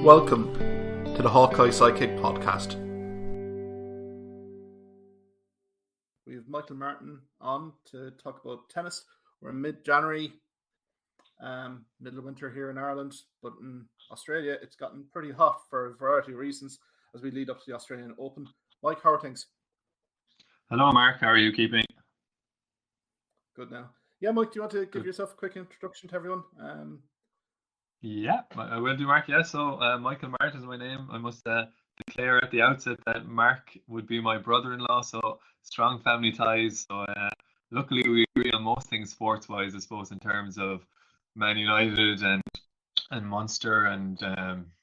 Welcome to the Hawkeye Sidekick podcast. We have Michael Martin on to talk about tennis. We're in mid-January, middle of winter here in Ireland, but in Australia it's gotten pretty hot for a variety of reasons as we lead up to the Australian Open. Mike, how are things? Hello, Mark. How are you keeping? Good now. Yeah, Mike, do you want to give yourself a quick introduction to everyone? Yeah, I will do, Mark. Yeah, so Michael Martin is my name. I must declare at the outset that Mark would be my brother-in-law, so strong family ties. So luckily we agree on most things sports-wise, I suppose, in terms of Man United and Munster and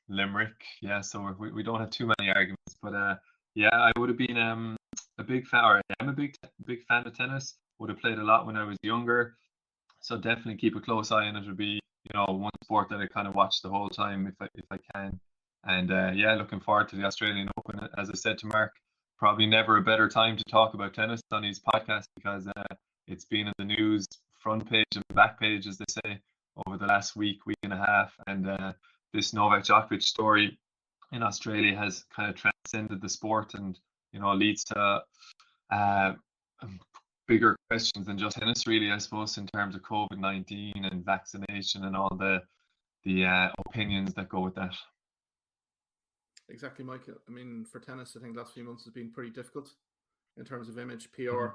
Limerick. Yeah, so we don't have too many arguments. But yeah, I would have been a big fan, or I am a big fan of tennis. Would have played a lot when I was younger, so definitely keep a close eye on it. Would be one sport that I kind of watch the whole time if I can. And yeah, looking forward to the Australian Open. As I said to Mark, probably never a better time to talk about tennis on his podcast because it's been in the news, front page and back page, as they say, over the last week and a half. And this Novak Djokovic story in Australia has kind of transcended the sport and leads to bigger questions than just tennis, really, I suppose, in terms of COVID-19 and vaccination and all the opinions that go with that. Exactly, Mike. I mean, for tennis, I think the last few months has been pretty difficult in terms of image, PR,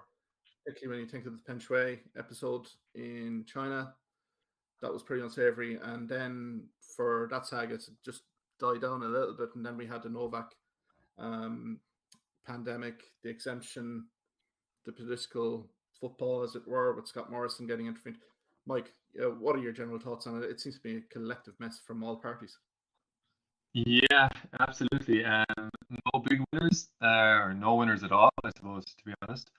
particularly when you think of the Peng Shuai episode in China. That was pretty unsavory. And then for that saga to just die down a little bit, and then we had the Novak pandemic, the exemption, the political football, as it were, with Scott Morrison getting intervened. Mike, what are your general thoughts on it? It seems to be a collective mess from all parties. Yeah, absolutely. No big winners, or no winners at all, I suppose, to be honest.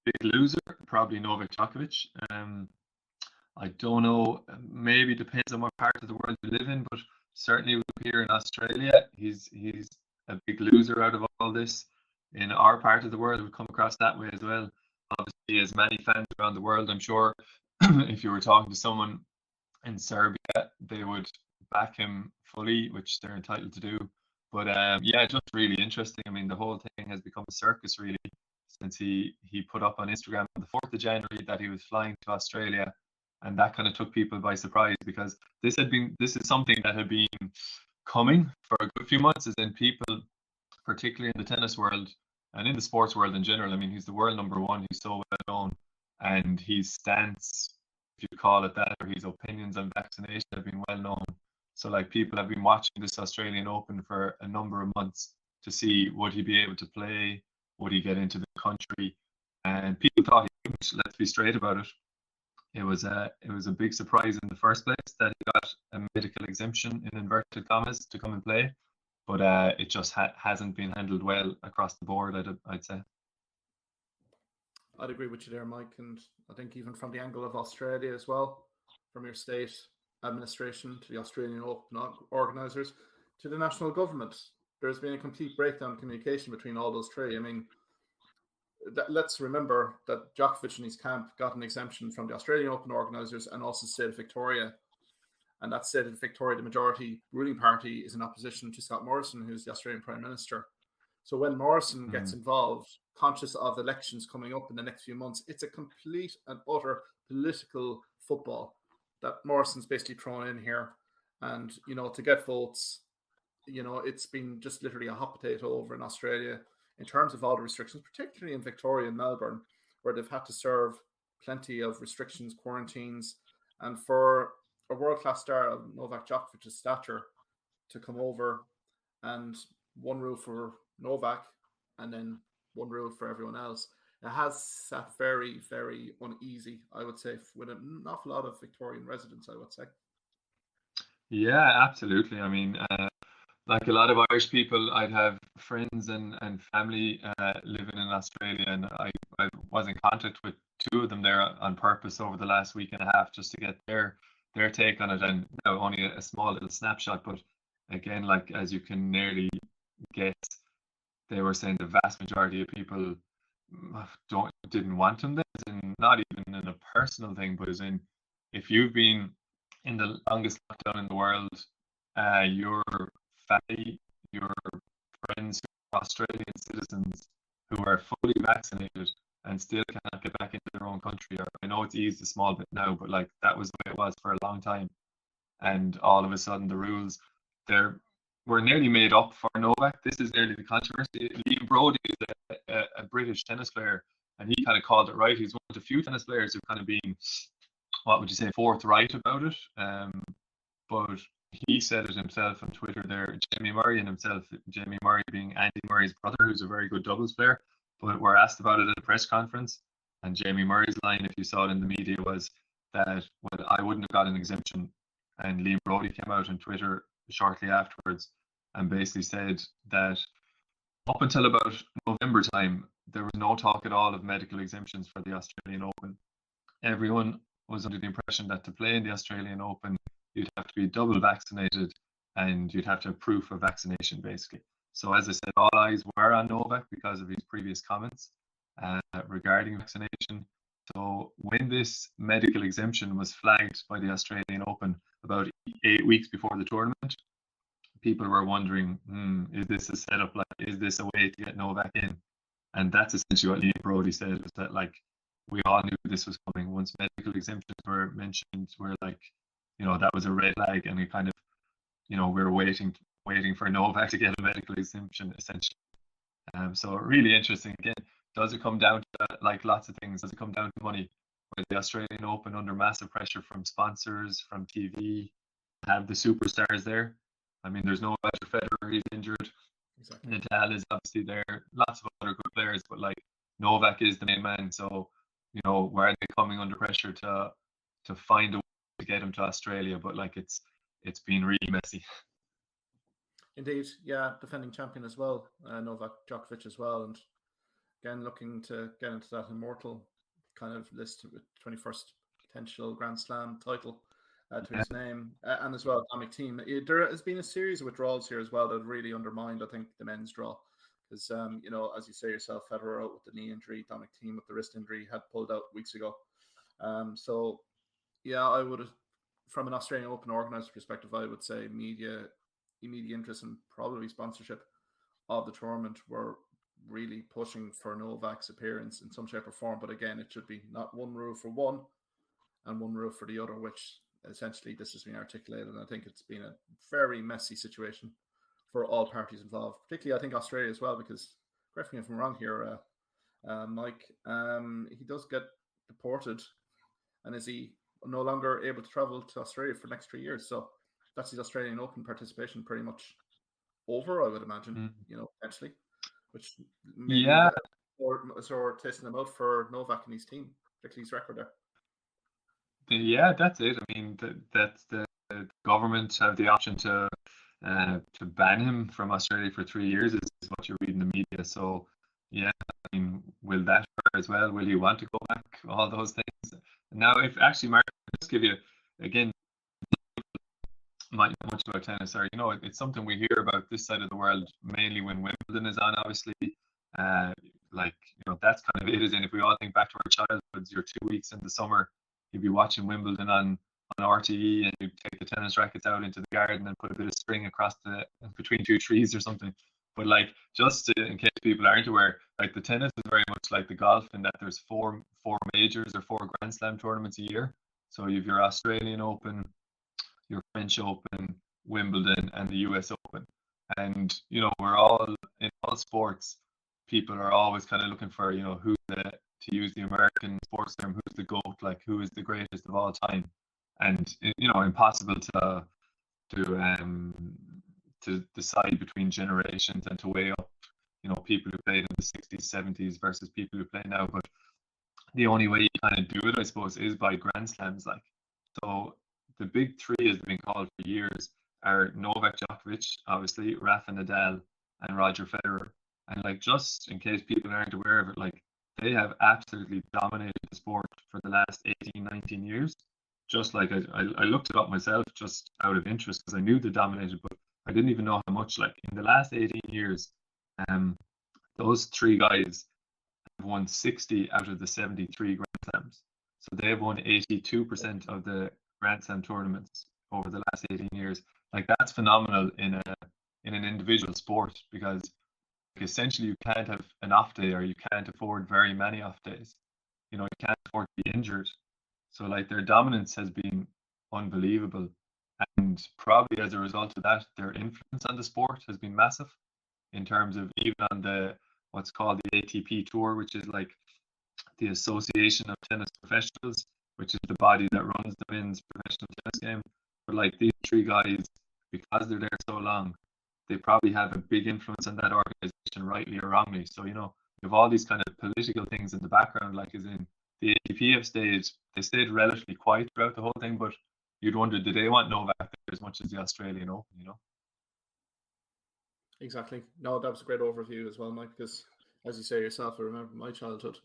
Big loser, probably Novak Djokovic. I don't know, maybe depends on what part of the world you live in, but certainly here in Australia, he's a big loser out of all this. In our part of the world, we've come across that way as well. Obviously, as many fans around the world, I'm sure if you were talking to someone in Serbia, they would back him fully, which they're entitled to do. But yeah, just really interesting. I mean, the whole thing has become a circus, really, since he put up on Instagram on the 4th of January that he was flying to Australia. And that kind of took people by surprise because this is something that had been coming for a good few months, as in people, particularly in the tennis world and in the sports world in general. I mean, he's the world number one. He's so well known, and his stance, if you call it that, or his opinions on vaccination have been well known. So, like, people have been watching this Australian Open for a number of months to see would he be able to play, would he get into the country, and people thought he wouldn't. Let's be straight about it. It was a big surprise in the first place that he got a medical exemption in inverted commas to come and play. But it just hasn't been handled well across the board, I'd say. I'd agree with you there, Mike. And I think even from the angle of Australia as well, from your state administration to the Australian Open organisers to the national government, there's been a complete breakdown in communication between all those three. I mean, let's remember that Djokovic and his camp got an exemption from the Australian Open organisers and also the state of Victoria. And that state of Victoria, the majority ruling party, is in opposition to Scott Morrison, who's the Australian Prime Minister. So when Morrison gets involved, conscious of elections coming up in the next few months, it's a complete and utter political football that Morrison's basically thrown in here. And, to get votes, it's been just literally a hot potato over in Australia in terms of all the restrictions, particularly in Victoria and Melbourne, where they've had to serve plenty of restrictions, quarantines, and for a world-class star of Novak Djokovic's stature to come over, and one rule for Novak and then one rule for everyone else. It has sat very, very uneasy, I would say, with an awful lot of Victorian residents, I would say. Yeah, absolutely. I mean, like a lot of Irish people, I'd have friends and family living in Australia, and I was in contact with two of them there on purpose over the last week and a half just to get their take on it. And only a small little snapshot, but again, like, as you can nearly guess, they were saying the vast majority of people didn't want him there, and not even in a personal thing, but as in, if you've been in the longest lockdown in the world, your family, your friends who are Australian citizens who are fully vaccinated and still cannot get back into their own country. Or, I know it's eased a small bit now, but like that was the way it was for a long time. And all of a sudden, the rules were nearly made up for Novak. This is nearly the controversy. Liam Brody is a British tennis player, and he kind of called it right. He's one of the few tennis players who've kind of been, what would you say, forthright about it. But he said it himself on Twitter there. Jamie Murray and himself, Jamie Murray being Andy Murray's brother, who's a very good doubles player, but were asked about it at a press conference. And Jamie Murray's line, if you saw it in the media, was that, well, I wouldn't have got an exemption. And Liam Brody came out on Twitter shortly afterwards and basically said that up until about November time, there was no talk at all of medical exemptions for the Australian Open. Everyone was under the impression that to play in the Australian Open, you'd have to be double vaccinated and you'd have to have proof of vaccination, basically. So as I said, all eyes were on Novak because of his previous comments regarding vaccination. So when this medical exemption was flagged by the Australian Open about 8 weeks before the tournament, people were wondering, is this a setup? Like, is this a way to get Novak in? And that's essentially what Liam Brody said, was that like we all knew this was coming. Once medical exemptions were mentioned, we're like, that was a red flag, and we kind of, we were waiting for Novak to get a medical exemption, essentially. So really interesting. Again, does it come down to, like lots of things, does it come down to money? Where the Australian Open, under massive pressure from sponsors, from TV, have the superstars there. I mean, there's no Roger Federer, he's injured. Exactly. Nadal is obviously there. Lots of other good players, but like Novak is the main man. So, where are they coming under pressure to find a way to get him to Australia? But like it's been really messy. Indeed, yeah, defending champion as well, Novak Djokovic as well, and again looking to get into that immortal kind of list with 21st potential Grand Slam title to his name, and as well Dominic Thiem. There has been a series of withdrawals here as well that really undermined, I think, the men's draw, because as you say yourself, Federer out with the knee injury, Dominic Thiem with the wrist injury had pulled out weeks ago. So yeah, I would have, from an Australian Open organizer perspective, I would say media interest and probably sponsorship of the tournament were really pushing for Novak's appearance in some shape or form. But again, it should be not one rule for one and one rule for the other, which essentially this has been articulated. And I think it's been a very messy situation for all parties involved, particularly I think Australia as well, because correct me if I'm wrong here, Mike, he does get deported, and is he no longer able to travel to Australia for the next 3 years? So that's his Australian Open participation pretty much over, I would imagine, potentially, which maybe or tasting them out for Novak and his team, particularly his record there. Yeah, that's it. I mean, that's the government have the option to ban him from Australia for 3 years, is what you read in the media. So yeah, I mean, will that hurt as well? Will he want to go back? All those things. Now, if actually, Mark, I'll just give you again, might know much about tennis, or it's something we hear about this side of the world mainly when Wimbledon is on, obviously. That's kind of it, isn't it? If we all think back to our childhoods, your 2 weeks in the summer, you'd be watching Wimbledon on RTE, and you'd take the tennis rackets out into the garden and put a bit of string across between two trees or something. But in case people aren't aware, like the tennis is very much like the golf in that there's four majors or 4 Grand Slam tournaments a year. So you have your Australian Open, your French Open, Wimbledon, and the US Open. And we're all in all sports, people are always kind of looking for who's to use the American sports term, who's the GOAT, like who is the greatest of all time. And impossible to decide between generations and to weigh up people who played in the 60s, 70s versus people who play now. But the only way you kind of do it, I suppose, is by Grand Slams. So the big three, as they've been called for years, are Novak Djokovic, obviously, Rafa Nadal, and Roger Federer. And just in case people aren't aware of it, they have absolutely dominated the sport for the last 18, 19 years. Just like I looked it up myself just out of interest, because I knew they dominated, but I didn't even know how much. In the last 18 years, those 3 guys have won 60 out of the 73 Grand Slams. So they've won 82% of the Grand Slam tournaments over the last 18 years. Like that's phenomenal in an individual sport, because essentially you can't have an off day, or you can't afford very many off days. You know, you can't afford to be injured. So like their dominance has been unbelievable. And probably as a result of that, their influence on the sport has been massive, in terms of even on the what's called the ATP Tour, which is like the Association of Tennis Professionals, which is the body that runs the men's professional tennis game. But like these three guys, because they're there so long, they probably have a big influence on that organization, rightly or wrongly. So, you know, you have all these kind of political things in the background, like as in the ATP have stayed relatively quiet throughout the whole thing, but you'd wonder, did they want Novak there as much as the Australian Open, you know? Exactly. No, that was a great overview as well, Mike, because as you say yourself, I remember my childhood.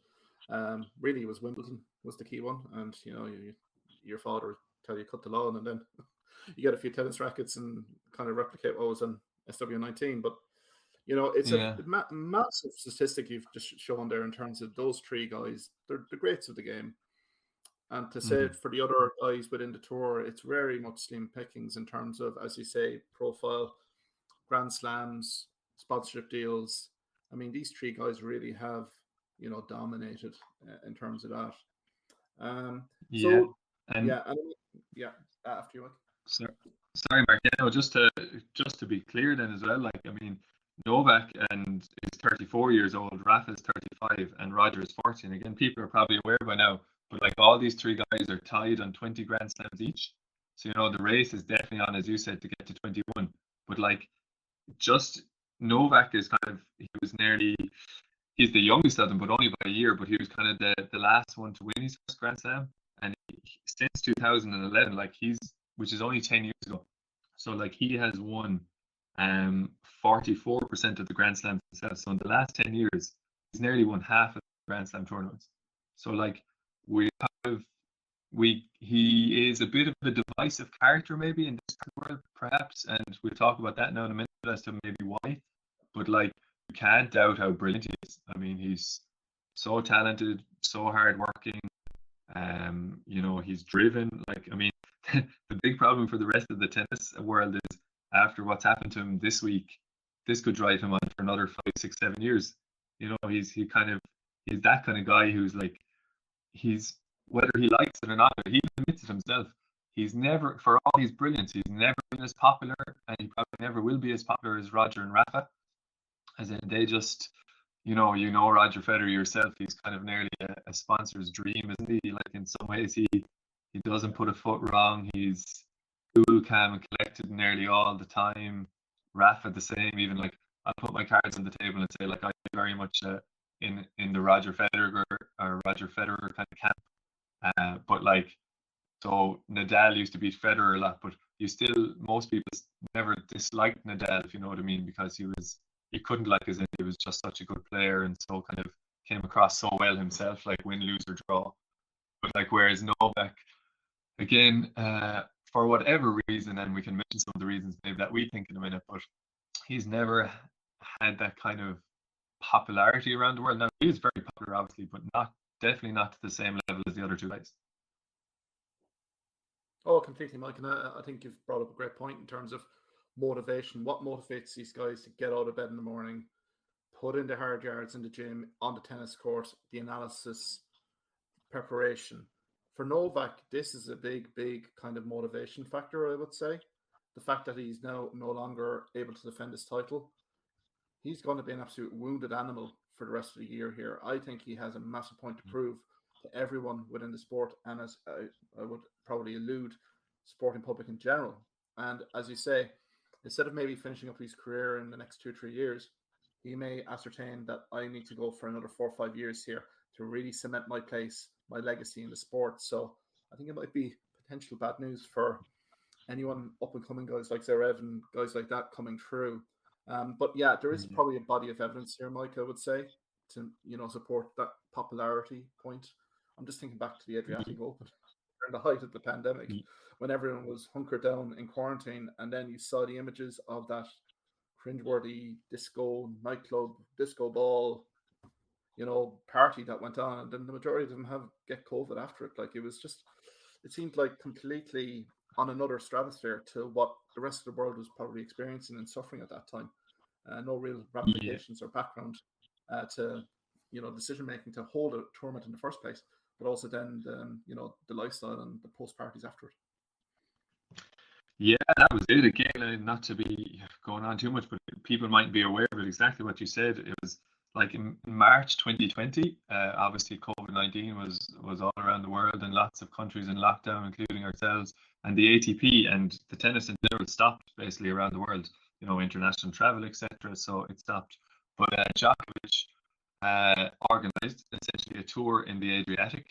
Really, it was Wimbledon was the key one, and you know, your father would tell you cut the lawn, and then you get a few tennis rackets and kind of replicate what was on SW19. But you know, it's a Yeah. massive statistic you've just shown there in terms of those three guys. They're the greats of the game. And to say Mm. it for the other guys within the tour, it's very much slim pickings in terms of, as you say, profile, Grand Slams, sponsorship deals. I mean, these three guys really have, you know, dominated in terms of that. Yeah. So, And yeah, yeah, after you, Mike. so, sorry, Mark. Yeah, no, just to be clear then as well, like I mean, Novak and is 34 years old, Rafa is 35, and Roger is 40. And again, people are probably aware by now, but like all these three guys are tied on 20 Grand Slams each. So you know the race is definitely on, as you said, to get to 21. But like just Novak is kind of he's the youngest of them, but only by a year. But he was kind of the last one to win his first Grand Slam, and since 2011, like which is only 10 years ago. So like he has won 44% of the Grand Slams himself. So in the last 10 years, he's nearly won half of the Grand Slam tournaments. So like we have he is a bit of a divisive character maybe in this world perhaps, and we'll talk about that now in a minute as to maybe why. But like you can't doubt how brilliant he is. I mean, he's so talented, so hardworking. You know, he's driven. Like, I mean, the big problem for the rest of the tennis world is after what's happened to him this week, this could drive him on for another 5, 6, 7 years. You know, he's that kind of guy who's like he's whether he likes it or not, he admits it himself. He's never, for all his brilliance, he's never been as popular, and he probably never will be as popular as Roger and Rafa. As in, they just, you know Roger Federer yourself. He's kind of nearly a sponsor's dream, isn't he? Like in some ways, he doesn't put a foot wrong. He's cool, calm, and collected nearly all the time. Rafa the same. Even like I'll put my cards on the table and say like I very much in the Roger Federer kind of camp. But like so Nadal used to beat Federer a lot, but most people never disliked Nadal, if you know what I mean, because he couldn't like his he was just such a good player and so kind of came across so well himself, like win, lose or draw. But like whereas Novak, again, for whatever reason, and we can mention some of the reasons maybe that we think in a minute, but he's never had that kind of popularity around the world. Now he is very popular, obviously, but definitely not to the same level as the other two guys. Oh, completely, Mike. And I think you've brought up a great point in terms of motivation. What motivates these guys to get out of bed in the morning, put in the hard yards in the gym, on the tennis court, the analysis, preparation. For Novak, this is a big, big kind of motivation factor, I would say. The fact that he's now no longer able to defend his title, he's going to be an absolute wounded animal for the rest of the year here. I think he has a massive point to prove to everyone within the sport, and as I would probably allude, sporting public in general. And as you say, instead of maybe finishing up his career in the next 2 or 3 years, he may ascertain that I need to go for another 4 or 5 years here to really cement my place, my legacy in the sport. So I think it might be potential bad news for anyone up and coming guys like Zverev and guys like that coming through. But yeah, there is Yeah. probably a body of evidence here, Mike, I would say, to support that popularity point. I'm just thinking back to the Adriatic Open during the height of the pandemic, when everyone was hunkered down in quarantine, and then you saw the images of that cringeworthy disco nightclub, disco ball, party that went on, and then the majority of them get COVID after it. Like it seemed like completely on another stratosphere to what the rest of the world was probably experiencing and suffering at that time. No real ramifications or background to decision making to hold a tournament in the first place, but also then the lifestyle and the post parties after it. Yeah, that was it. Again, not to be going on too much, but people might be aware of it. Exactly what you said. It was like in March 2020. Obviously, COVID-19 was all around the world and lots of countries in lockdown, including ourselves. And the ATP and the tennis in general stopped basically around the world. International travel, etc. So it stopped. But Djokovic organized essentially a tour in the Adriatic.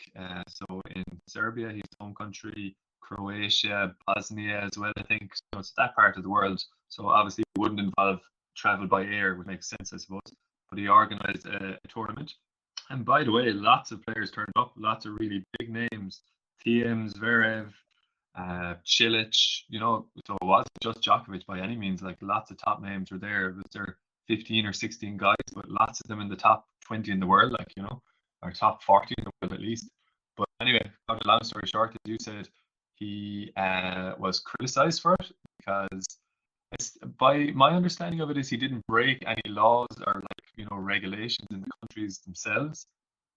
So in Serbia, his home country, Croatia, Bosnia as well, I think. So it's that part of the world. So obviously it wouldn't involve travel by air, which makes sense, I suppose. But he organized a tournament. And by the way, lots of players turned up, lots of really big names. Thiem, Zverev, Cilic, so it wasn't just Djokovic by any means. Like lots of top names were there. It was there 15 or 16 guys, but lots of them in the top 20 in the world, or top 40 in the world at least. But anyway, got a long story short, as you said, he was criticized for it because, by my understanding of it, is he didn't break any laws or regulations in the countries themselves,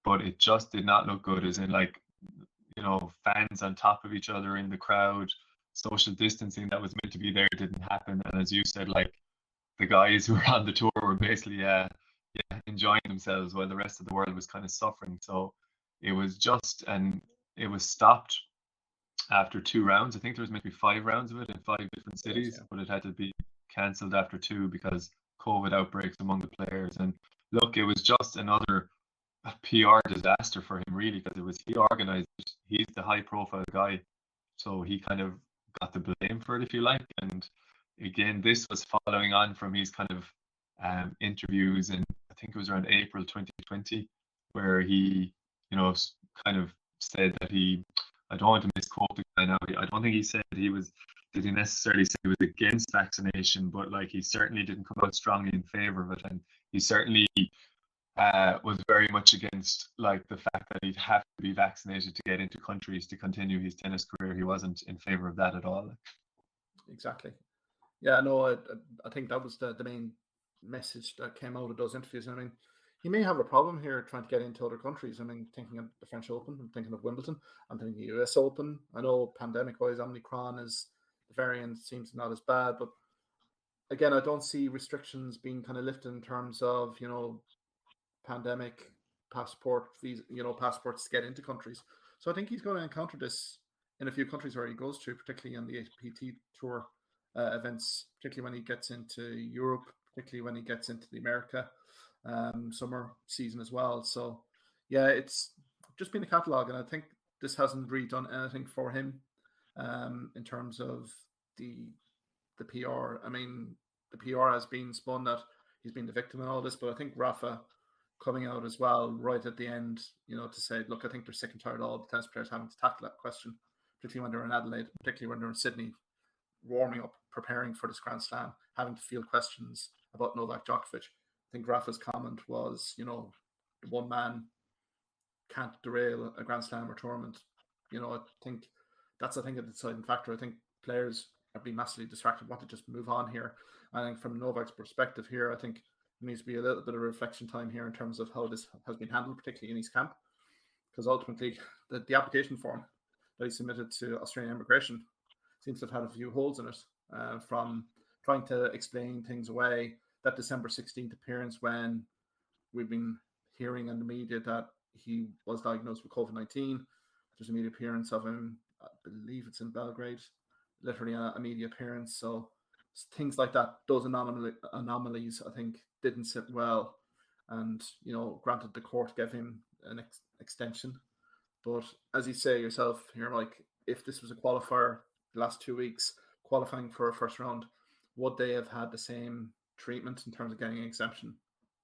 but it just did not look good. As in, fans on top of each other in the crowd, social distancing that was meant to be there didn't happen, and as you said, the guys who were on the tour were basically enjoying themselves while the rest of the world was kind of suffering. So it was it was stopped after 2 rounds. I think there was maybe 5 rounds of it in 5 different cities, but it had to be cancelled after 2 because COVID outbreaks among the players. And look, it was just another PR disaster for him, really, because he organized it. He's the high profile guy, so he kind of got the blame for it, if you like. And again, this was following on from his kind of interviews in, I think it was around April 2020, where he kind of said that I don't want to misquote the guy now, I don't think he said did he necessarily say he was against vaccination, but he certainly didn't come out strongly in favor of it, and he certainly was very much against the fact that he'd have to be vaccinated to get into countries to continue his tennis career. He wasn't in favor of that at all. Exactly. Yeah, no, I think that was the main message that came out of those interviews. I mean, he may have a problem here trying to get into other countries. I mean, thinking of the French Open, I'm thinking of Wimbledon, I'm thinking the US Open. I know pandemic-wise, Omicron the variant seems not as bad, but again, I don't see restrictions being kind of lifted in terms of, pandemic passport visa, passports to get into countries. So I think he's going to encounter this in a few countries where he goes to, particularly on the APT tour events, particularly when he gets into Europe, particularly when he gets into the America summer season as well. So yeah, it's just been a catalogue, and I think this hasn't really done anything for him in terms of the PR. I mean, the PR has been spun that he's been the victim in all this, but I think Rafa coming out as well right at the end, to say, look, I think they're sick and tired of all the tennis players having to tackle that question, particularly when they're in Adelaide, particularly when they're in Sydney, warming up, preparing for this Grand Slam, having to field questions about Novak Djokovic. I think Rafa's comment was, one man can't derail a Grand Slam or tournament. I think that's a deciding factor. I think players are being massively distracted, want to just move on here. I think from Novak's perspective here, I think there needs to be a little bit of reflection time here in terms of how this has been handled, particularly in his camp, because ultimately the application form that he submitted to Australian immigration seems to have had a few holes in it, from trying to explain things away. That December 16th appearance, when we've been hearing in the media that he was diagnosed with COVID-19, there's a media appearance of him, I believe it's in Belgrade, literally a media appearance. So things like that, those anomalies, I think, didn't sit well. And, granted, the court gave him an extension. But as you say yourself here, Mike, if this was a qualifier the last 2 weeks, qualifying for a first round, would they have had the same treatment in terms of getting an exemption?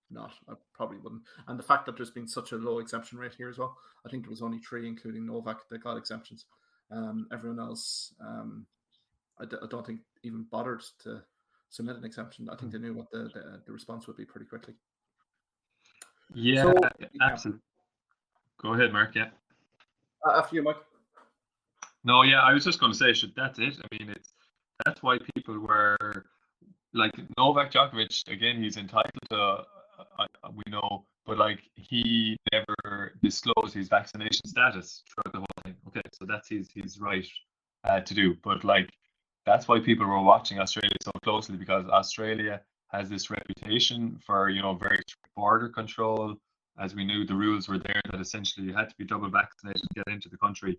Not. I probably wouldn't. And the fact that there's been such a low exemption rate here as well, I think there was only 3, including Novak, that got exemptions. Everyone else, I don't think even bothered to submit an exemption. I think they knew what the response would be pretty quickly. Yeah, so, absolutely. Go ahead, Mark. Yeah. After you, Mike. No, yeah, I was just going to say, that's it. I mean, that's why people were like Novak Djokovic. Again, he's entitled to, we know, but like he never disclosed his vaccination status throughout the whole thing. Okay, so that's his right to do. But like that's why people were watching Australia so closely, because Australia has this reputation for very strict border control. As we knew, the rules were there that essentially you had to be double vaccinated to get into the country.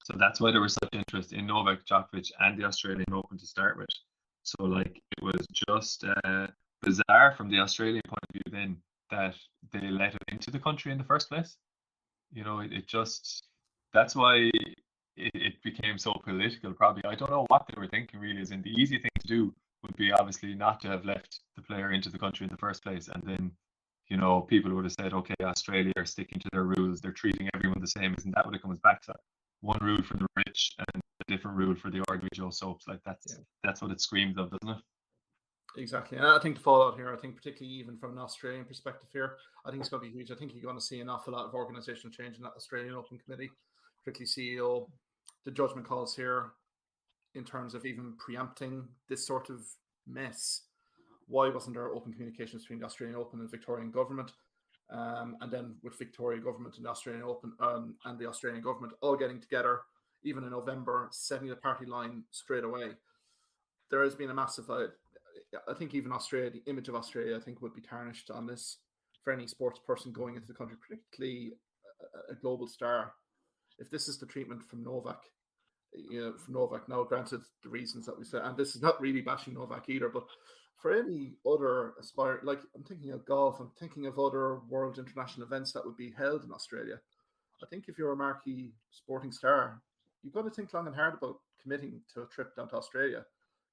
So that's why there was such interest in Novak Djokovic and the Australian Open to start with. So like it was just bizarre from the Australian point of view then that they let him into the country in the first place. It just that's why it became so political. Probably I don't know what they were thinking really. Is in the easy thing to do would be obviously not to have left the player into the country in the first place, and then people would have said, okay, Australia are sticking to their rules. They're treating everyone the same. Isn't that what it comes back to? One rule for the rich and a different rule for the ordinary Joe soaps. Like that's what it screams of, doesn't it? Exactly. And I think the fallout here, I think particularly even from an Australian perspective here, I think it's going to be huge. I think you're going to see an awful lot of organizational change in that Australian Open Committee, particularly CEO, the judgment calls here in terms of even preempting this sort of mess. Why wasn't there open communications between the Australian Open and Victorian government? And then with Victoria government and the Australian Open and the Australian government all getting together, even in November, setting the party line straight away. There has been a massive, I think even Australia, the image of Australia, I think would be tarnished on this for any sports person going into the country, particularly a global star. If this is the treatment from Novak, now granted the reasons that we said, and this is not really bashing Novak either, but for any other like I'm thinking of golf, I'm thinking of other world international events that would be held in Australia. I think if you're a marquee sporting star, you've got to think long and hard about committing to a trip down to Australia,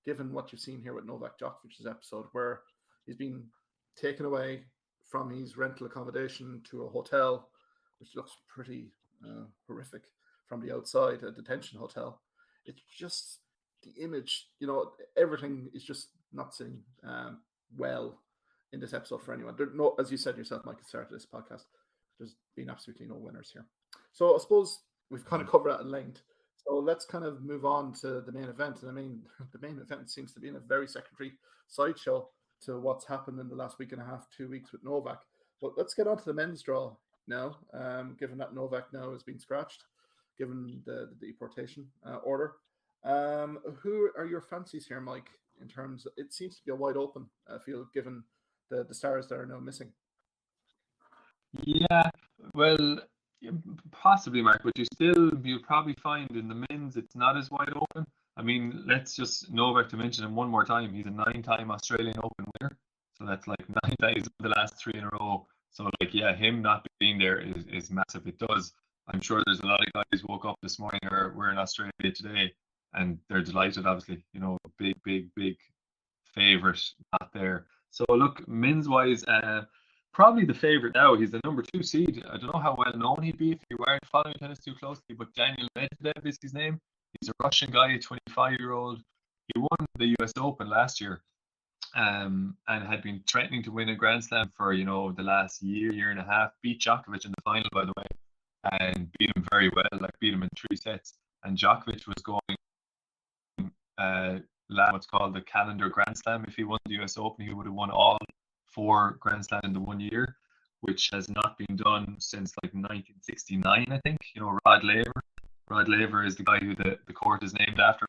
given what you've seen here with Novak Djokovic's episode, where he's been taken away from his rental accommodation to a hotel, which looks pretty horrific from the outside, a detention hotel. It's just the image, everything is just not sitting well in this episode for anyone. As you said yourself, Mike, at the start of this podcast, there's been absolutely no winners here. So I suppose we've kind of covered that at length. So let's kind of move on to the main event. And I mean, the main event seems to be in a very secondary sideshow to what's happened in the last week and a half, 2 weeks with Novak. But let's get on to the men's draw now, given that Novak now has been scratched, given the deportation order. Who are your fancies here, Mike, in terms of, it seems to be a wide open field, given the stars that are now missing? Yeah, well, possibly, Mark, but you'll probably find in the men's it's not as wide open. I mean, let's just Novak to mention him one more time. He's a 9-time Australian Open winner, so that's like 9 times the last 3 in a row. So like, yeah, him not being there is massive. It does. I'm sure there's a lot of guys who woke up this morning or were in Australia today, and they're delighted. Obviously, big favorite not there. So look, men's wise, probably the favorite now. He's the number 2 seed. I don't know how well known he'd be if you weren't following tennis too closely, but Daniel Medvedev is his name. He's a Russian guy, a 25-year-old. He won the US Open last year, and had been threatening to win a Grand Slam for the last year and a half. Beat Djokovic in the final, by the way, and beat him very well. Like beat him in 3 sets. And Djokovic was going what's called the calendar Grand Slam. If he won the US Open, he would have won all 4 Grand Slams in the 1 year, which has not been done since like 1969, I think. Rod Laver. Rod Laver is the guy who the court is named after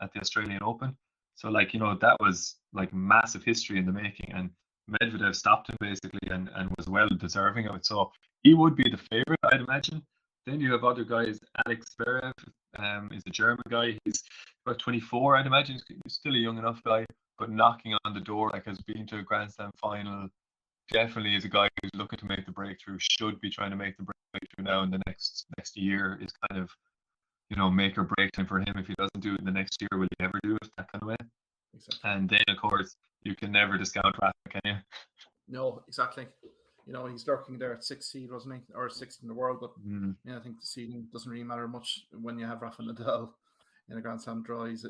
at the Australian Open. So like, that was like massive history in the making, and Medvedev stopped him basically and was well deserving of it. So he would be the favorite, I'd imagine. Then you have other guys. Alex Zverev is a German guy. He's about 24, I'd imagine. He's still a young enough guy, but knocking on the door, like has been to a Grand Slam final. Definitely is a guy who's looking to make the breakthrough. Should be trying to make the breakthrough now in the next year. Is kind of make or break time for him. If he doesn't do it in the next year, will he ever do it? That kind of way. Exactly. And then of course you can never discount Rafa, can you? No, exactly. He's lurking there at 6th seed, wasn't he? Or 6th in the world, but I think the seeding doesn't really matter much when you have Rafa Nadal in a Grand Slam draw. He's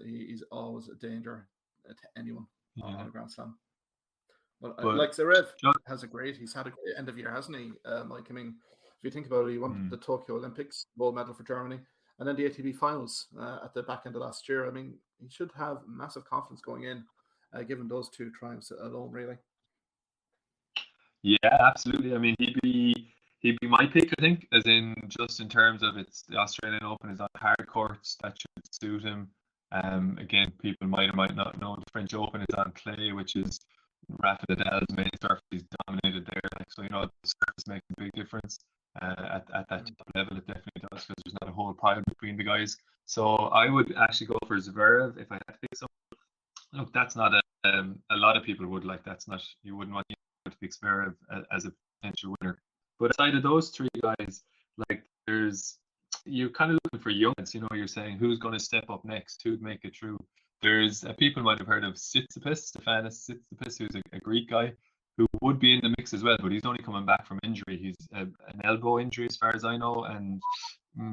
always a danger to anyone in a Grand Slam. But like Zverev he's had a great end of year, hasn't he? Like, I mean, if you think about it, he won the Tokyo Olympics, gold medal for Germany, and then the ATP finals at the back end of last year. I mean, he should have massive confidence going in, given those two triumphs alone, really. Yeah, absolutely. I mean, he'd be my pick, I think, as in just in terms of it's the Australian Open is on hard courts that should suit him. Again, people might or might not know the French Open is on clay, which is Rafa Nadal's main surface. He's dominated there, like, so the surface makes a big difference at that top level. It definitely does because there's not a whole pile between the guys. So I would actually go for Zverev if I had to pick someone. Look, that's not a lot of people would like. That's not, you wouldn't want to pick Zverev as a potential winner. But aside of those three guys, like you're kind of looking for youngins. You're saying who's going to step up next, who'd make it through. There's people might have heard of Stefanos Tsitsipas, who's a Greek guy who would be in the mix as well, but he's only coming back from injury. He's an elbow injury, as far as I know, and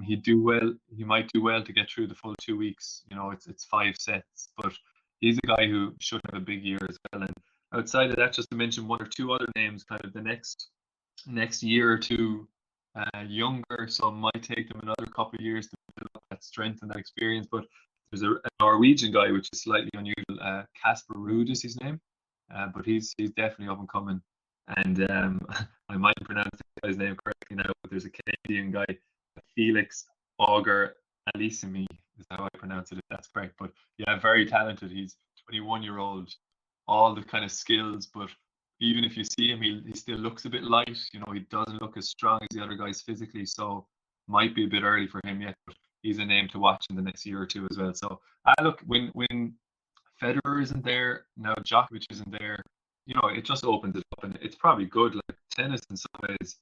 he'd do well. He might do well to get through the full 2 weeks. It's 5 sets, but he's a guy who should have a big year as well. And outside of that, just to mention one or two other names, kind of the next year or two younger, so it might take them another couple of years to build up that strength and that experience. But there's a Norwegian guy, which is slightly unusual. Casper Ruud is his name, but he's definitely up and coming. And I might pronounce the guy's name correctly now, but there's a Canadian guy, Felix Auger Alisimi, is how I pronounce it, if that's correct. But yeah, very talented. He's 21-year-old, all the kind of skills, but even if you see him, he still looks a bit light. He doesn't look as strong as the other guys physically, so might be a bit early for him yet, but he's a name to watch in the next year or two as well. So look, when Federer isn't there, now Djokovic isn't there, it just opens it up, and it's probably good. Like tennis in some ways,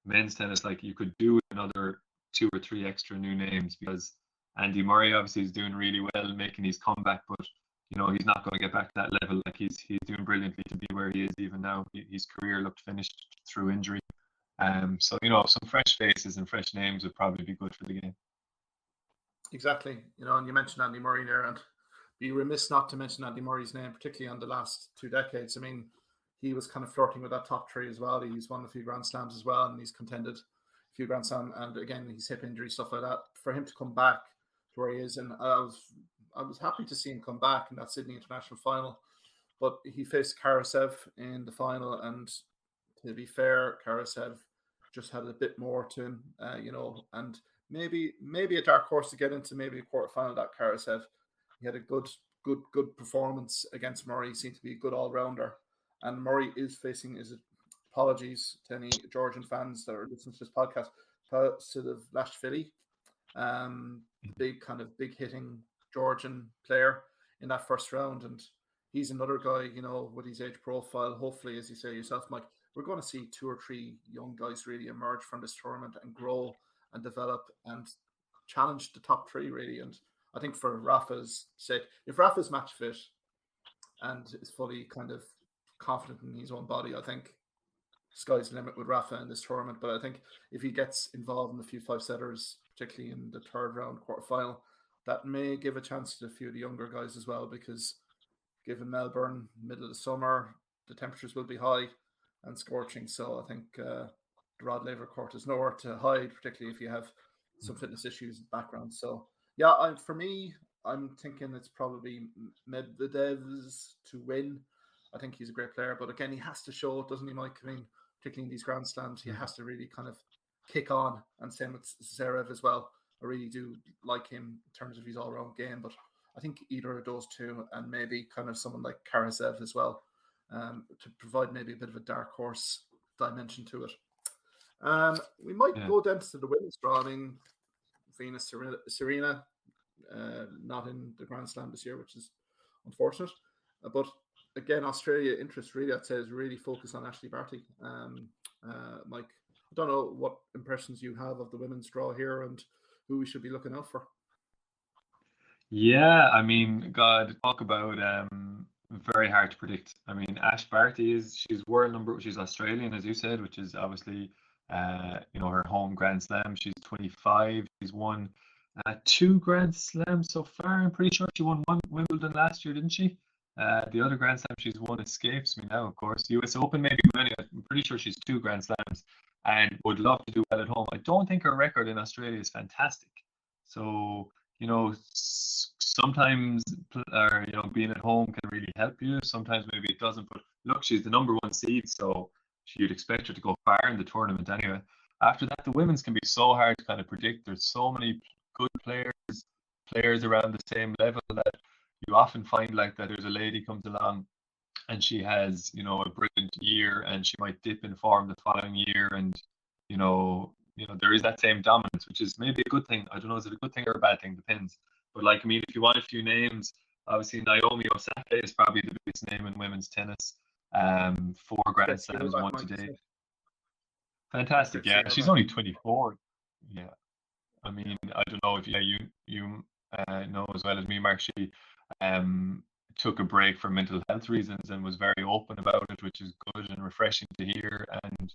men's tennis, like you could do another 2 or 3 extra new names, because Andy Murray obviously is doing really well, making his comeback, but he's not going to get back to that level. Like he's doing brilliantly to be where he is even now. His career looked finished through injury. So some fresh faces and fresh names would probably be good for the game. Exactly. And you mentioned Andy Murray there, and be remiss not to mention Andy Murray's name, particularly on the last 2 decades. I mean, he was kind of flirting with that top 3 as well. He's won a few Grand Slams as well, and he's contended a few Grand Slams. And again, his hip injury, stuff like that. For him to come back to where he is, and I was happy to see him come back in that Sydney International final, but he faced Karasev in the final, and to be fair, Karasev just had a bit more to him, and maybe a dark horse to get into maybe a quarterfinal. That Karasev, he had a good performance against Murray. He seemed to be a good all rounder, and Murray is facing his apologies to any Georgian fans that are listening to this podcast. Silvashvili, big hitting Georgian player in that first round, and he's another guy, with his age profile. Hopefully, as you say yourself, Mike, we're going to see 2 or 3 young guys really emerge from this tournament and grow and develop and challenge the top 3 really. And I think for Rafa's sake, if Rafa's match fit and is fully kind of confident in his own body, I think sky's the limit with Rafa in this tournament. But I think if he gets involved in a few 5-setters, particularly in the 3rd round quarterfinal, that may give a chance to a few of the younger guys as well, because given Melbourne, middle of the summer, the temperatures will be high and scorching. So I think the Rod Laver court is nowhere to hide, particularly if you have some fitness issues in the background. So yeah, for me, I'm thinking it's probably Medvedev's to win. I think he's a great player, but again, he has to show it, doesn't he, Mike? I mean, particularly in these Grand Slams, he has to really kind of kick on, and same with Zverev as well. I really do like him in terms of his all-round game, but I think either of those two, and maybe kind of someone like Karasev as well, to provide maybe a bit of a dark horse dimension to it. We might go down to the women's draw. I mean, Venus Serena, not in the Grand Slam this year, which is unfortunate. But again, Australia interest really, I'd say, is really focused on Ashley Barty. Mike, I don't know what impressions you have of the women's draw here and who we should be looking out for. Yeah, I mean, God, talk about very hard to predict. I mean, Ash Barty she's world number, she's Australian, as you said, which is obviously her home Grand Slam. She's 25. She's won 2 Grand Slams so far. I'm pretty sure she won 1 Wimbledon last year, didn't she? The other Grand Slam she's won escapes me now, of course. US Open maybe, but anyway, I'm pretty sure she's 2 Grand Slams and would love to do well at home. I don't think her record in Australia is fantastic. So, sometimes, being at home can really help you. Sometimes maybe it doesn't. But look, she's the number one seed, so you'd expect her to go far in the tournament anyway. After that, the women's can be so hard to kind of predict. There's so many good players around the same level that you often find like that there's a lady comes along and she has, a brilliant year and she might dip in form the following year and, there is that same dominance, which is maybe a good thing. I don't know, is it a good thing or a bad thing? Depends. But like, I mean, if you want a few names, obviously Naomi Osaka is probably the biggest name in women's tennis. 4 Grand Slams, one today. Fantastic. Yeah, she's only 24. Yeah. I mean, I don't know if you know as well as me, Mark. She took a break for mental health reasons and was very open about it, which is good and refreshing to hear. And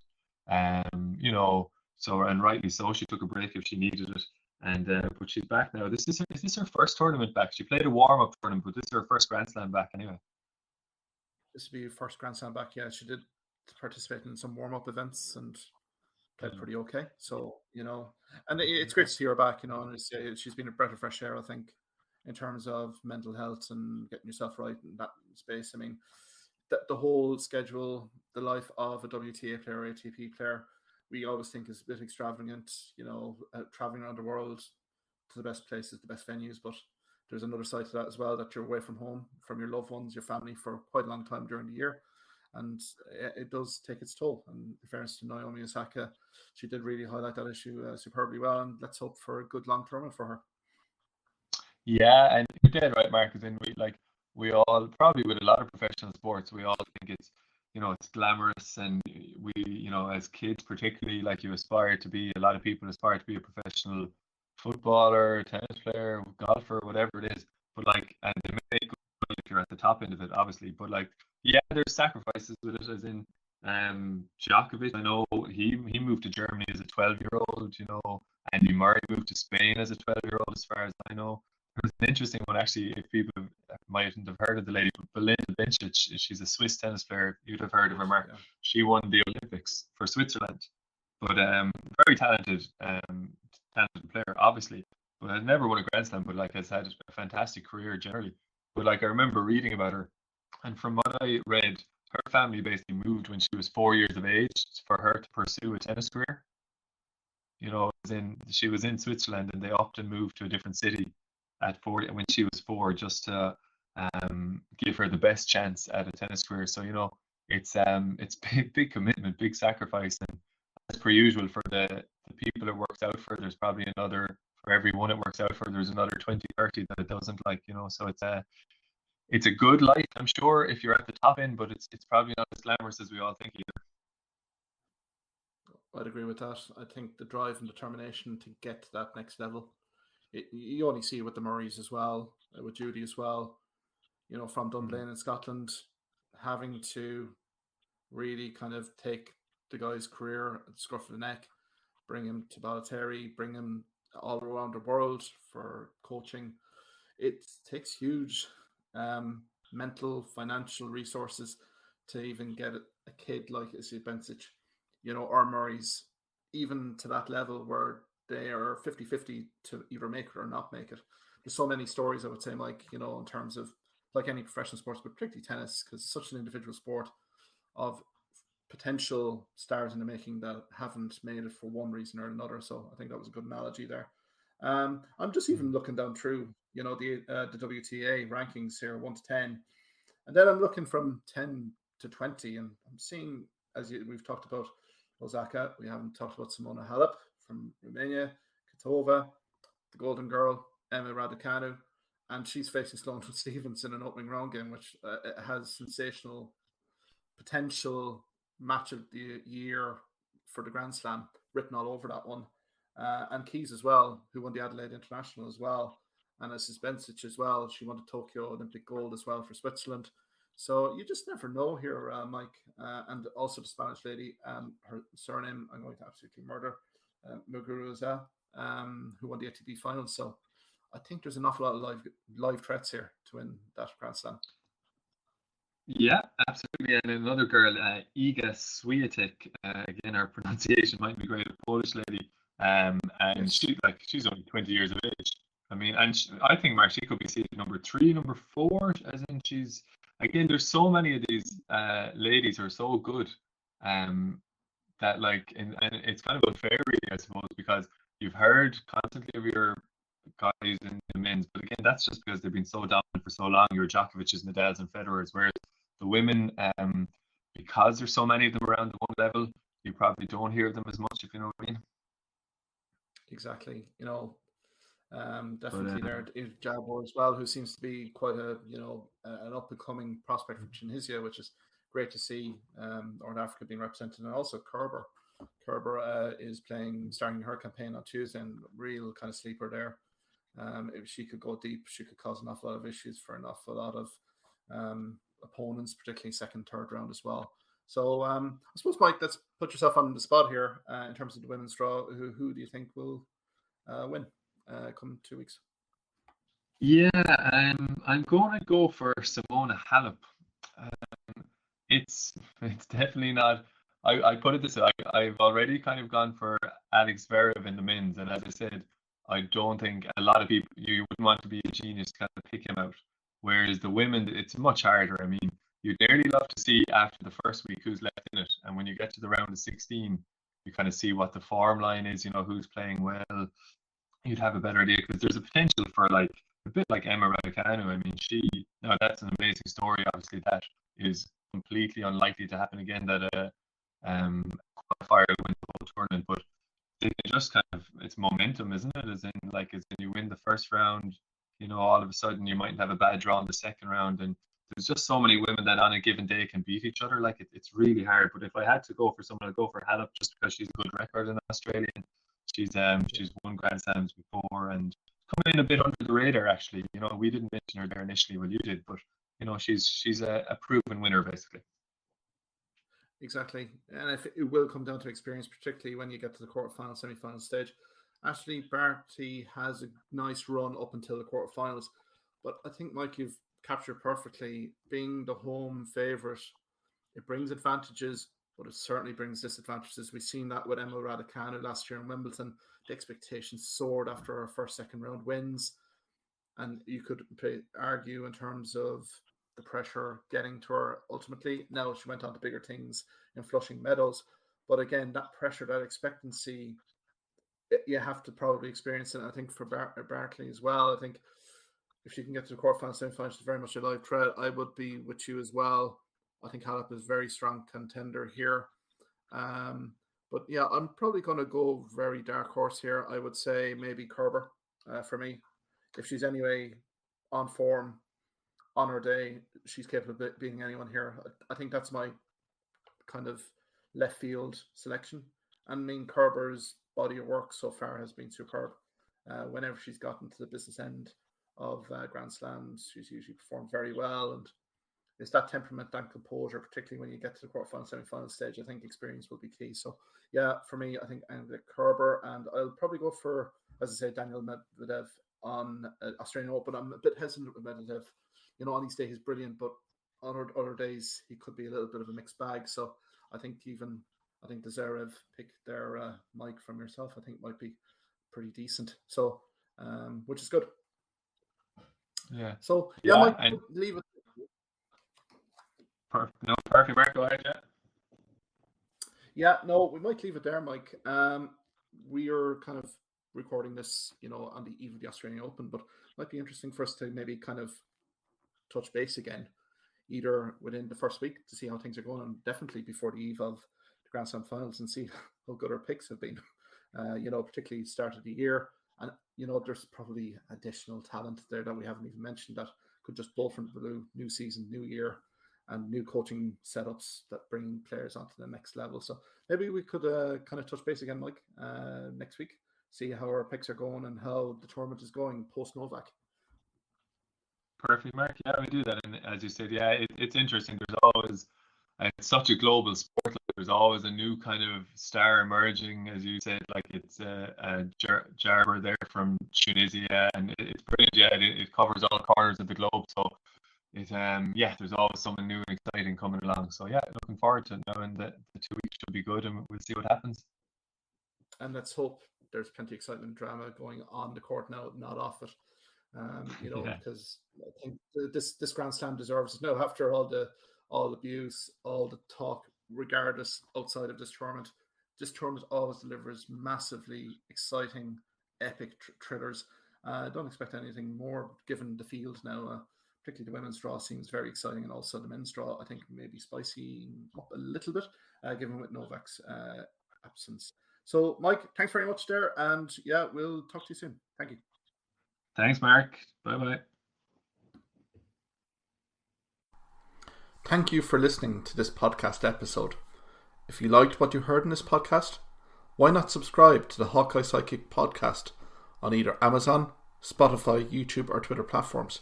and rightly so. She took a break if she needed it, and but she's back now. Is this her first tournament back? She played a warm up tournament, but this is her first Grand Slam back anyway. This will be her first Grand Slam back. Yeah, she did participate in some warm up events and played pretty okay. So and it's great to see her back. And she's been a breath of fresh air, I think, in terms of mental health and getting yourself right in that space. I mean, the whole schedule, the life of a WTA player, ATP player, we always think is a bit extravagant. Traveling around the world to the best places, the best venues, but there's another side to that as well, that you're away from home, from your loved ones, your family for quite a long time during the year. And it does take its toll. And in fairness to Naomi Osaka, she did really highlight that issue superbly well. And let's hope for a good long term for her. Yeah, and you're dead right, Mark. As in, we all probably with a lot of professional sports, we all think it's it's glamorous, and we as kids particularly, like you aspire to be. A lot of people aspire to be a professional footballer, tennis player, golfer, whatever it is. But and they make good money if you're at the top end of it, obviously. But yeah, there's sacrifices with it. As in, Djokovic, I know he moved to Germany as a 12-year-old. Andy Murray moved to Spain as a 12-year-old, as far as I know. There's an interesting one actually, if people mightn't have heard of the lady, but Belinda Bencic, she's a Swiss tennis player. You'd have heard of her, Mark. Yeah. She won the Olympics for Switzerland, but very talented player, obviously. But had never won a Grand Slam, but has had a fantastic career generally. But I remember reading about her, and from what I read, her family basically moved when she was 4 years of age for her to pursue a tennis career. As in she was in Switzerland, and they often moved to a different city at 4 when she was 4, just to give her the best chance at a tennis career. So it's big commitment, big sacrifice, and as per usual for the people it works out for, there's probably another, for every one it works out for, there's another 20, 30 that it doesn't, so it's a good life, I'm sure, if you're at the top end, but it's probably not as glamorous as we all think either. I'd agree with that. I think the drive and determination to get to that next level, you only see it with the Murrays as well, with Judy as well, from Dunblane in Scotland, having to really kind of take the guy's career at the scruff of the neck, bring him to Balotelli, bring him all around the world for coaching. It takes huge mental, financial resources to even get a kid like Izzy Bencic, or Murray's, even to that level where they are 50-50 to either make it or not make it. There's so many stories, I would say, Mike, in terms of like any professional sports, but particularly tennis, because it's such an individual sport, of potential stars in the making that haven't made it for one reason or another. So I think that was a good analogy there. I'm just even looking down through, the WTA rankings here, 1 to 10. And then I'm looking from 10 to 20, and I'm seeing, we've talked about Osaka, we haven't talked about Simona Halep from Romania, Kvitova, the Golden Girl, Emma Raducanu, and she's facing Sloane Stevens in an opening round game, which has sensational potential match of the year for the Grand Slam written all over that one. And Keys as well, who won the Adelaide International as well. And Izzy Bencic as well. She won the Tokyo Olympic gold as well for Switzerland. So you just never know here, Mike. And also the Spanish lady, her surname, I'm going to absolutely murder, Muguruza, who won the ATP final. So I think there's an awful lot of live threats here to win that Grand Slam. Yeah, absolutely. And another girl, Iga Swiatek, again, her pronunciation might be great, a Polish lady, And Yes. she's only 20 years of age. I mean, and I think Mark, she could be seated number 3, number 4, as in she's again. There's so many of these ladies who are so good, that like, and it's kind of unfair, really, I suppose, because you've heard constantly of your guys in the men's, but again, that's just because they've been so dominant for so long. Your Djokovic's, Nadal's, and Federer's, whereas the women, because there's so many of them around the one level, you probably don't hear them as much, if you know what I mean. Exactly. But Definitely there is Jabbo as well, who seems to be quite an up and coming prospect from Tunisia, which is great to see. North Africa being represented, and also Kerber. Kerber is starting her campaign on Tuesday, and real kind of sleeper there. If she could go deep, she could cause an awful lot of issues for an awful lot of opponents, particularly second, third round as well. So I suppose, Mike, let's put yourself on the spot here in terms of the women's draw. Who do you think will win come 2 weeks? yeah, I'm going to go for Simona Halep. It's definitely not. I put it this way. I've already kind of gone for Alex Zverev in the men's, and as I said, I don't think a lot of people, you wouldn't want to be a genius to kind of pick him out. Whereas the women, it's much harder. I mean, you'd nearly love to see after the first week who's left in it, and when you get to the round of 16, you kind of see what the form line is. You know who's playing well. You'd have a better idea, because there's a potential for like a bit like Emma Raducanu. I mean, that's an amazing story. Obviously, that is completely unlikely to happen again, that a qualifier wins the whole tournament. But they just kind of, it's momentum, isn't it? As in you win the first round, all of a sudden you might have a bad draw in the second round, and there's just so many women that on a given day can beat each other. Like it's really hard. But if I had to go for someone, I'd go for Halep, just because she's a good record in Australia. She's won Grand Slams before, and coming in a bit under the radar, actually. We didn't mention her there initially, well, you did, but she's a proven winner, basically. Exactly, and if it will come down to experience, particularly when you get to the quarterfinal, semi-final stage. Ashleigh Barty has a nice run up until the quarterfinals, but I think, Mike, you've captured perfectly. Being the home favourite, it brings advantages, but it certainly brings disadvantages. We've seen that with Emma Raducanu last year in Wimbledon. The expectations soared after her first, second round wins, and you could argue in terms of the pressure getting to her ultimately. Now she went on to bigger things in Flushing Meadows, but again, that pressure, that expectancy, you have to probably experience it. I think for Barkley as well, I think if she can get to the quarterfinals, semi-finals, she's very much a live threat. I would be with you as well. I think Halep is a very strong contender here. But yeah, I'm probably going to go very dark horse here. I would say maybe Kerber for me. If she's anyway on form on her day, she's capable of beating anyone here. I think that's my kind of left field selection. I mean, Kerber's body of work so far has been superb. Whenever she's gotten to the business end of Grand Slams, she's usually performed very well, and it's that temperament and composure, particularly when you get to the quarterfinal, semi-final stage. I think experience will be key. So, yeah, for me, I think I'm the Kerber, and I'll probably go for, as I say, Daniel Medvedev on Australian Open. I'm a bit hesitant with Medvedev. On his day he's brilliant, but on other days he could be a little bit of a mixed bag. So I think the Zverev pick there, Mike, from yourself, I think might be pretty decent. So, which is good. Yeah. So yeah, Mike, leave it. Perfect. Mark, go ahead. Yeah, no, we might leave it there, Mike. We are kind of recording this, on the eve of the Australian Open, but it might be interesting for us to maybe kind of touch base again, either within the first week to see how things are going, and definitely before the eve of the Grand Slam finals, and see how good our picks have been. Particularly start of the year, and there's probably additional talent there that we haven't even mentioned that could just blow from the blue. New season, new year, and new coaching setups that bring players onto the next level. So maybe we could kind of touch base again, Mike, next week, see how our picks are going and how the tournament is going post Novak. Perfect, Mark. Yeah, we do that. And as you said, yeah, it's interesting. There's always, it's such a global sport. Like, there's always a new kind of star emerging, as you said. Like it's a Jarber there from Tunisia, and it's brilliant. Yeah, it covers all corners of the globe. So there's always something new and exciting coming along. So yeah, looking forward to it now, and the 2 weeks should be good, and we'll see what happens. And let's hope there's plenty of excitement and drama going on the court now, not off it. Because I think this Grand Slam deserves it now after all the abuse, all the talk, regardless outside of this tournament. This tournament always delivers massively exciting, epic thrillers. I don't expect anything more given the field now. Particularly the women's draw seems very exciting, and also the men's draw I think maybe spicing up a little bit, given with Novak's absence. So, Mike, thanks very much there, and yeah, we'll talk to you soon. Thank you. Thanks, Mark. Bye-bye. Thank you for listening to this podcast episode. If you liked what you heard in this podcast, why not subscribe to the Hawkeye Sidekick podcast on either Amazon, Spotify, YouTube, or Twitter platforms.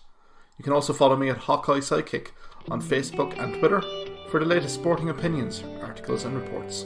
You can also follow me at Hawkeye Sidekick on Facebook and Twitter for the latest sporting opinions, articles, and reports.